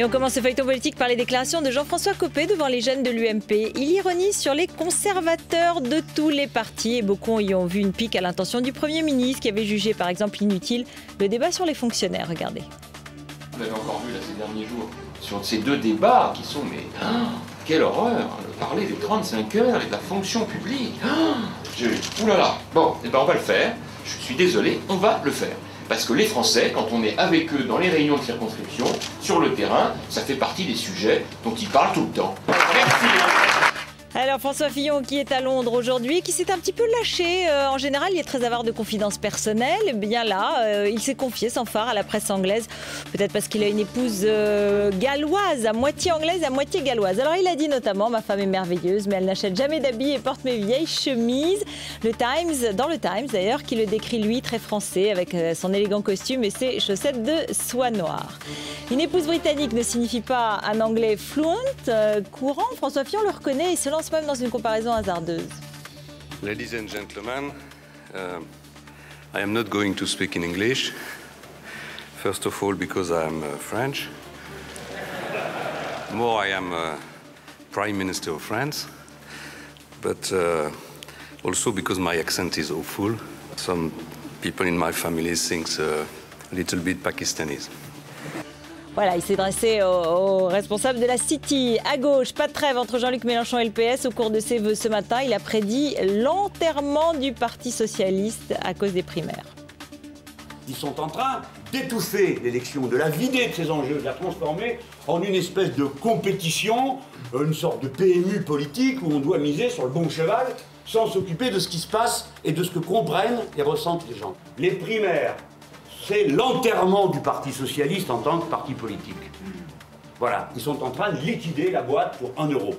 Et on commence ce feuilleton politique par les déclarations de Jean-François Copé devant les jeunes de l'UMP. Il ironise sur les conservateurs de tous les partis et beaucoup y ont vu une pique à l'intention du Premier ministre qui avait jugé par exemple inutile le débat sur les fonctionnaires. Regardez. Vous l'avez encore vu là, ces derniers jours, sur ces deux débats qui sont, mais quelle horreur, parler des 35 heures et de la fonction publique. Oulala, bon, eh ben on va le faire, je suis désolé, on va le faire. Parce que les Français, quand on est avec eux dans les réunions de circonscription, sur le terrain, ça fait partie des sujets dont ils parlent tout le temps. Merci. Alors François Fillon qui est à Londres aujourd'hui, qui s'est un petit peu lâché. En général, il est très avare de confidences personnelles. Et bien là, il s'est confié sans phare à la presse anglaise. Peut-être parce qu'il a une épouse galloise, à moitié anglaise, à moitié galloise. Alors il a dit notamment, ma femme est merveilleuse, mais elle n'achète jamais d'habits et porte mes vieilles chemises. Dans le Times d'ailleurs, qui le décrit lui très français, avec son élégant costume et ses chaussettes de soie noire. Une épouse britannique ne signifie pas un anglais fluent, courant. François Fillon le reconnaît et se lance même dans une comparaison hasardeuse. Ladies and gentlemen, I am not going to speak in English. First of all, because I am French. More, I am Prime Minister of France. But also because my accent is awful. Some people in my family think a little bit Pakistanis. Voilà, il s'est dressé aux responsables de la City. À gauche, pas de trêve entre Jean-Luc Mélenchon et le PS. Au cours de ses vœux ce matin, il a prédit l'enterrement du Parti socialiste à cause des primaires. Ils sont en train d'étouffer l'élection, de la vider de ses enjeux, de la transformer en une espèce de compétition, une sorte de PMU politique où on doit miser sur le bon cheval sans s'occuper de ce qui se passe et de ce que comprennent et ressentent les gens. Les primaires, c'est l'enterrement du Parti socialiste en tant que parti politique. Voilà, ils sont en train de liquider la boîte pour 1 euro.